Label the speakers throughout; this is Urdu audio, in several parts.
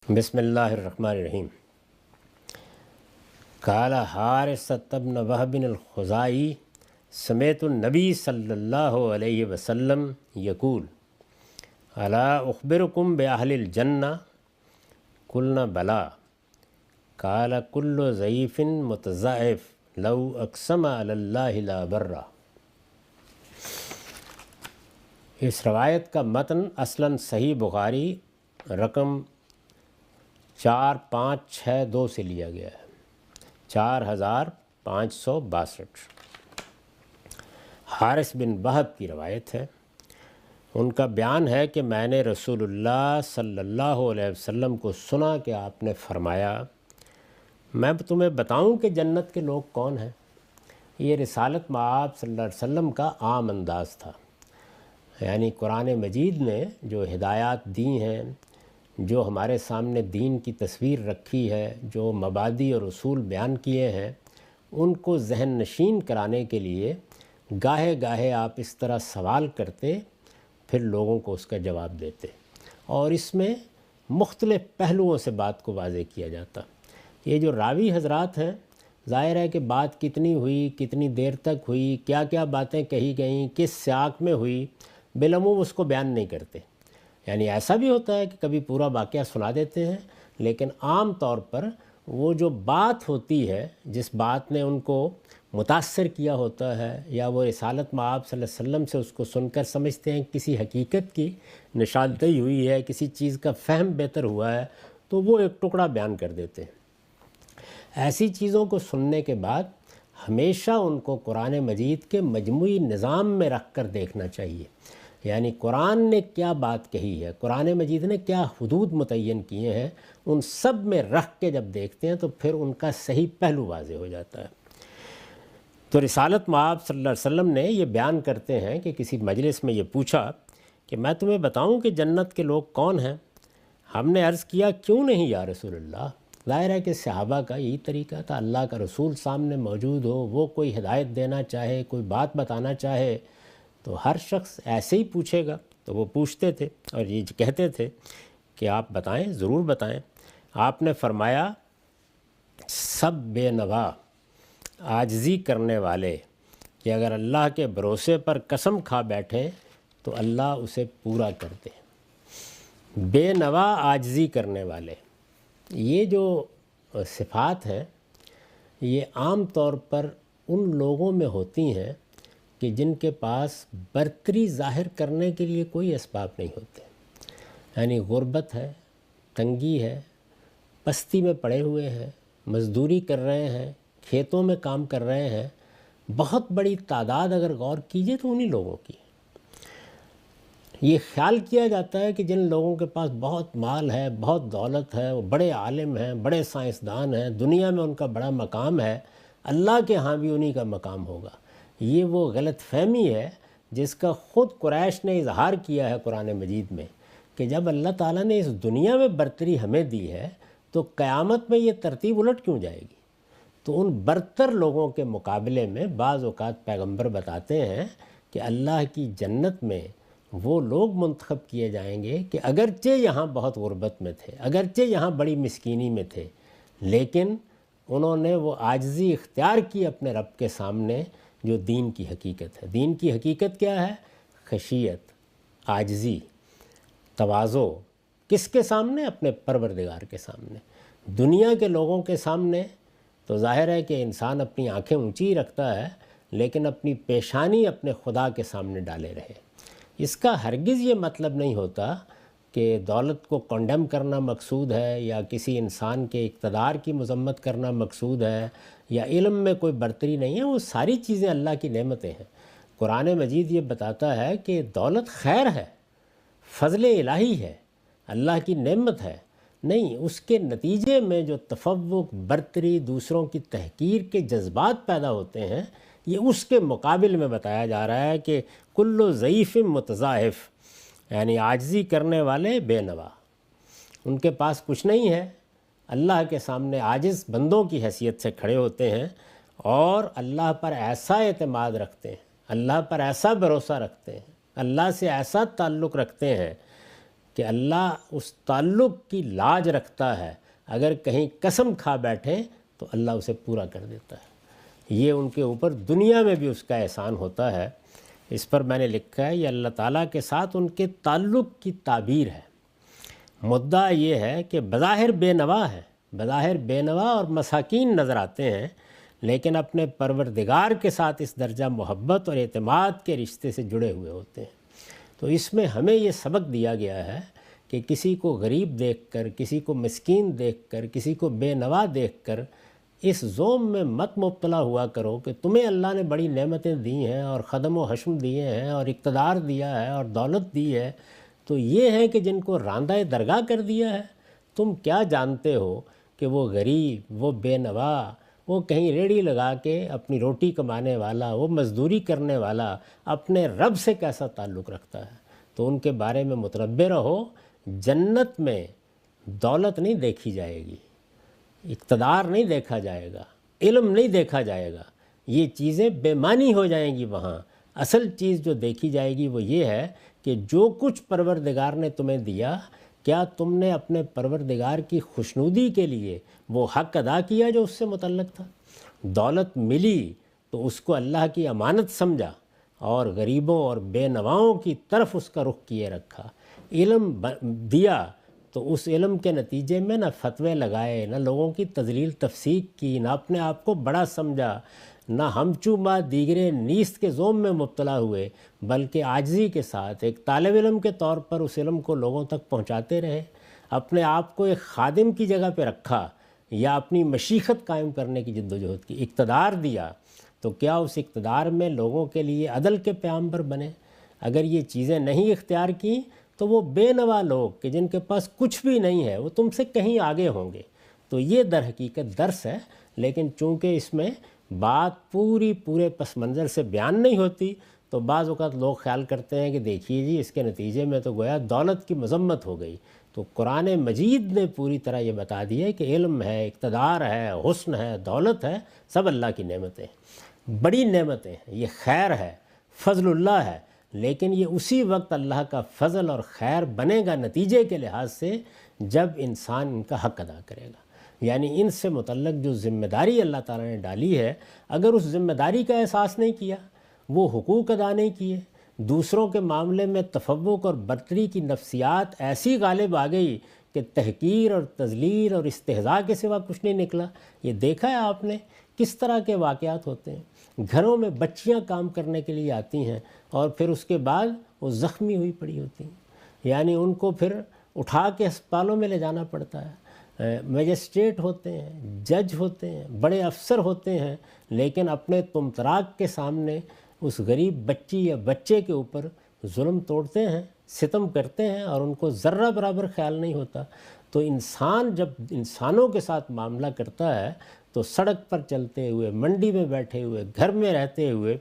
Speaker 1: بسم اللہ الرحمن الرحیم۔ قال حارثۃ بن وہب الخزاعی سمعت النبی صلی اللہ علیہ وسلم یقول الا اخبرکم باہل الجنہ قلنا بلا قال کل ضعیف متضاعف لو اقسم علی اللہ لا برا۔ اس روایت کا متن اصلاً صحیح بخاری رقم 4562 سے لیا گیا ہے، 4562۔ حارث بن وہب کی روایت ہے۔ ان کا بیان ہے کہ میں نے رسول اللہ صلی اللہ علیہ وسلم کو سنا کہ آپ نے فرمایا میں تمہیں بتاؤں کہ جنت کے لوگ کون ہیں۔ یہ رسالت مآب صلی اللہ علیہ وسلم کا عام انداز تھا، یعنی قرآن مجید نے جو ہدایات دی ہیں، جو ہمارے سامنے دین کی تصویر رکھی ہے، جو مبادی اور اصول بیان کیے ہیں، ان کو ذہن نشین کرانے کے لیے گاہے گاہے آپ اس طرح سوال کرتے، پھر لوگوں کو اس کا جواب دیتے، اور اس میں مختلف پہلوؤں سے بات کو واضح کیا جاتا۔ یہ جو راوی حضرات ہیں، ظاہر ہے کہ بات کتنی ہوئی، کتنی دیر تک ہوئی، کیا کیا باتیں کہی گئیں، کس سیاق میں ہوئی، بالعموم اس کو بیان نہیں کرتے۔ یعنی ایسا بھی ہوتا ہے کہ کبھی پورا واقعہ سنا دیتے ہیں، لیکن عام طور پر وہ جو بات ہوتی ہے، جس بات نے ان کو متاثر کیا ہوتا ہے، یا وہ رسالت مآب صلی اللہ علیہ وسلم سے اس کو سن کر سمجھتے ہیں کسی حقیقت کی نشاندہی ہوئی ہے، کسی چیز کا فہم بہتر ہوا ہے، تو وہ ایک ٹکڑا بیان کر دیتے ہیں۔ ایسی چیزوں کو سننے کے بعد ہمیشہ ان کو قرآن مجید کے مجموعی نظام میں رکھ کر دیکھنا چاہیے، یعنی قرآن نے کیا بات کہی ہے، قرآن مجید نے کیا حدود متعین کیے ہیں، ان سب میں رکھ کے جب دیکھتے ہیں تو پھر ان کا صحیح پہلو واضح ہو جاتا ہے۔ تو رسالت مآب صلی اللہ علیہ وسلم نے یہ بیان کرتے ہیں کہ کسی مجلس میں یہ پوچھا کہ میں تمہیں بتاؤں کہ جنت کے لوگ کون ہیں۔ ہم نے عرض کیا کیوں نہیں یا رسول اللہ۔ ظاہر ہے کہ صحابہ کا یہی طریقہ تھا، اللہ کا رسول سامنے موجود ہو، وہ کوئی ہدایت دینا چاہے، کوئی بات بتانا چاہے، تو ہر شخص ایسے ہی پوچھے گا۔ تو وہ پوچھتے تھے اور یہ کہتے تھے کہ آپ بتائیں، ضرور بتائیں۔ آپ نے فرمایا سب بے نوا، عاجزی کرنے والے، کہ اگر اللہ کے بھروسے پر قسم کھا بیٹھیں تو اللہ اسے پورا کر دے۔ بے نوا عاجزی کرنے والے، یہ جو صفات ہیں یہ عام طور پر ان لوگوں میں ہوتی ہیں کہ جن کے پاس برتری ظاہر کرنے کے لیے کوئی اسباب نہیں ہوتے، یعنی غربت ہے، تنگی ہے، پستی میں پڑے ہوئے ہیں، مزدوری کر رہے ہیں، کھیتوں میں کام کر رہے ہیں۔ بہت بڑی تعداد اگر غور کیجئے تو انہی لوگوں کی۔ یہ خیال کیا جاتا ہے کہ جن لوگوں کے پاس بہت مال ہے، بہت دولت ہے، وہ بڑے عالم ہیں، بڑے سائنسدان ہیں، دنیا میں ان کا بڑا مقام ہے، اللہ کے ہاں بھی انہی کا مقام ہوگا۔ یہ وہ غلط فہمی ہے جس کا خود قریش نے اظہار کیا ہے قرآن مجید میں، کہ جب اللہ تعالیٰ نے اس دنیا میں برتری ہمیں دی ہے تو قیامت میں یہ ترتیب الٹ کیوں جائے گی۔ تو ان برتر لوگوں کے مقابلے میں بعض اوقات پیغمبر بتاتے ہیں کہ اللہ کی جنت میں وہ لوگ منتخب کیے جائیں گے کہ اگرچہ یہاں بہت غربت میں تھے، اگرچہ یہاں بڑی مسکینی میں تھے، لیکن انہوں نے وہ عاجزی اختیار کی اپنے رب کے سامنے، جو دین کی حقیقت ہے۔ دین کی حقیقت کیا ہے؟ خشیت، عاجزی، تواضع۔ کس کے سامنے؟ اپنے پروردگار کے سامنے۔ دنیا کے لوگوں کے سامنے تو ظاہر ہے کہ انسان اپنی آنکھیں اونچی رکھتا ہے، لیکن اپنی پیشانی اپنے خدا کے سامنے ڈالے رہے۔ اس کا ہرگز یہ مطلب نہیں ہوتا کہ دولت کو کنڈیم کرنا مقصود ہے، یا کسی انسان کے اقتدار کی مذمت کرنا مقصود ہے، یا علم میں کوئی برتری نہیں ہے۔ وہ ساری چیزیں اللہ کی نعمتیں ہیں۔ قرآن مجید یہ بتاتا ہے کہ دولت خیر ہے، فضل الہی ہے، اللہ کی نعمت ہے، نہیں اس کے نتیجے میں جو تفوق، برتری، دوسروں کی تحقیر کے جذبات پیدا ہوتے ہیں، یہ اس کے مقابل میں بتایا جا رہا ہے کہ کل ضعیف متضاعف، یعنی عاجزی کرنے والے بے نوا، ان کے پاس کچھ نہیں ہے، اللہ کے سامنے عاجز بندوں کی حیثیت سے کھڑے ہوتے ہیں، اور اللہ پر ایسا اعتماد رکھتے ہیں، اللہ پر ایسا بھروسہ رکھتے ہیں، اللہ سے ایسا تعلق رکھتے ہیں کہ اللہ اس تعلق کی لاج رکھتا ہے، اگر کہیں قسم کھا بیٹھیں تو اللہ اسے پورا کر دیتا ہے۔ یہ ان کے اوپر دنیا میں بھی اس کا احسان ہوتا ہے۔ اس پر میں نے لکھا ہے یہ اللہ تعالیٰ کے ساتھ ان کے تعلق کی تعبیر ہے۔ مدعا یہ ہے کہ بظاہر بے نوا ہے، بظاہر بے نوا اور مساکین نظر آتے ہیں، لیکن اپنے پروردگار کے ساتھ اس درجہ محبت اور اعتماد کے رشتے سے جڑے ہوئے ہوتے ہیں۔ تو اس میں ہمیں یہ سبق دیا گیا ہے کہ کسی کو غریب دیکھ کر، کسی کو مسکین دیکھ کر، کسی کو بے نوا دیکھ کر اس ذوم میں مت مبتلا ہوا کرو کہ تمہیں اللہ نے بڑی نعمتیں دی ہیں اور خدم و حشم دیے ہیں اور اقتدار دیا ہے اور دولت دی ہے، تو یہ ہیں کہ جن کو راندہ درگاہ کر دیا ہے۔ تم کیا جانتے ہو کہ وہ غریب، وہ بے نوا، وہ کہیں ریڑھی لگا کے اپنی روٹی کمانے والا، وہ مزدوری کرنے والا اپنے رب سے کیسا تعلق رکھتا ہے؟ تو ان کے بارے میں متنبہ رہو۔ جنت میں دولت نہیں دیکھی جائے گی، اقتدار نہیں دیکھا جائے گا، علم نہیں دیکھا جائے گا، یہ چیزیں بے معنی ہو جائیں گی وہاں۔ اصل چیز جو دیکھی جائے گی وہ یہ ہے کہ جو کچھ پروردگار نے تمہیں دیا، کیا تم نے اپنے پروردگار کی خوشنودی کے لیے وہ حق ادا کیا جو اس سے متعلق تھا؟ دولت ملی تو اس کو اللہ کی امانت سمجھا اور غریبوں اور بے نواؤں کی طرف اس کا رخ کیے رکھا۔ علم دیا تو اس علم کے نتیجے میں نہ فتوے لگائے، نہ لوگوں کی تضلیل تفسیق کی، نہ اپنے آپ کو بڑا سمجھا، نہ ہمچو ما دیگرے نیست کے ذوم میں مبتلا ہوئے، بلکہ عاجزی کے ساتھ ایک طالب علم کے طور پر اس علم کو لوگوں تک پہنچاتے رہے۔ اپنے آپ کو ایک خادم کی جگہ پہ رکھا یا اپنی مشیخت قائم کرنے کی جدوجہد کی۔ اقتدار دیا تو کیا اس اقتدار میں لوگوں کے لیے عدل کے پیامبر بنے؟ اگر یہ چیزیں نہیں اختیار کیں تو وہ بے نوا لوگ کہ جن کے پاس کچھ بھی نہیں ہے وہ تم سے کہیں آگے ہوں گے۔ تو یہ در حقیقت درس ہے، لیکن چونکہ اس میں بات پورے پس منظر سے بیان نہیں ہوتی، تو بعض اوقات لوگ خیال کرتے ہیں کہ دیکھیے جی اس کے نتیجے میں تو گویا دولت کی مذمت ہو گئی۔ تو قرآن مجید نے پوری طرح یہ بتا دیا کہ علم ہے، اقتدار ہے، حسن ہے، دولت ہے، سب اللہ کی نعمتیں ہیں، بڑی نعمتیں ہیں، یہ خیر ہے، فضل اللہ ہے، لیکن یہ اسی وقت اللہ کا فضل اور خیر بنے گا نتیجے کے لحاظ سے جب انسان ان کا حق ادا کرے گا۔ یعنی ان سے متعلق جو ذمہ داری اللہ تعالیٰ نے ڈالی ہے، اگر اس ذمہ داری کا احساس نہیں کیا، وہ حقوق ادا نہیں کیے، دوسروں کے معاملے میں تفوق اور برتری کی نفسیات ایسی غالب آ گئی کہ تحقیر اور تذلیل اور استہزاء کے سوا کچھ نہیں نکلا۔ یہ دیکھا ہے آپ نے کس طرح کے واقعات ہوتے ہیں۔ گھروں میں بچیاں کام کرنے کے لیے آتی ہیں اور پھر اس کے بعد وہ زخمی ہوئی پڑی ہوتی ہیں، یعنی ان کو پھر اٹھا کے ہسپتالوں میں لے جانا پڑتا ہے۔ میجسٹریٹ ہوتے ہیں، جج ہوتے ہیں، بڑے افسر ہوتے ہیں، لیکن اپنے طمطراق کے سامنے اس غریب بچی یا بچے کے اوپر ظلم توڑتے ہیں، ستم کرتے ہیں اور ان کو ذرہ برابر خیال نہیں ہوتا۔ تو انسان جب انسانوں کے ساتھ معاملہ کرتا ہے تو سڑک پر چلتے ہوئے، منڈی میں بیٹھے ہوئے، گھر میں رہتے ہوئے،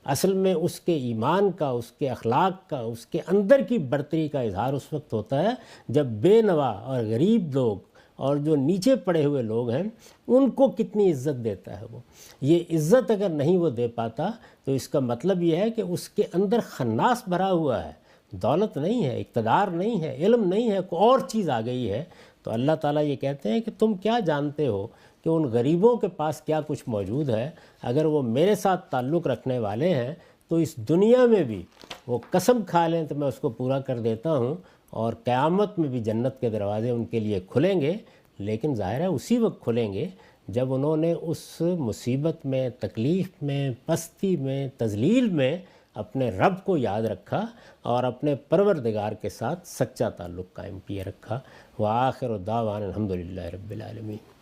Speaker 1: اصل میں اس کے ایمان کا، اس کے اخلاق کا، اس کے اندر کی برتری کا اظہار اس وقت ہوتا ہے جب بے نوا اور غریب لوگ اور جو نیچے پڑے ہوئے لوگ ہیں ان کو کتنی عزت دیتا ہے وہ۔ یہ عزت اگر نہیں وہ دے پاتا تو اس کا مطلب یہ ہے کہ اس کے اندر خناس بھرا ہوا ہے، دولت نہیں ہے، اقتدار نہیں ہے، علم نہیں ہے، کوئی اور چیز آ گئی ہے۔ تو اللہ تعالیٰ یہ کہتے ہیں کہ تم کیا جانتے ہو کہ ان غریبوں کے پاس کیا کچھ موجود ہے؟ اگر وہ میرے ساتھ تعلق رکھنے والے ہیں تو اس دنیا میں بھی وہ قسم کھا لیں تو میں اس کو پورا کر دیتا ہوں، اور قیامت میں بھی جنت کے دروازے ان کے لیے کھلیں گے، لیکن ظاہر ہے اسی وقت کھلیں گے جب انہوں نے اس مصیبت میں، تکلیف میں، پستی میں، تذلیل میں اپنے رب کو یاد رکھا اور اپنے پروردگار کے ساتھ سچا تعلق قائم کیے رکھا۔ وآخر دعوانا الحمدللہ رب العالمین۔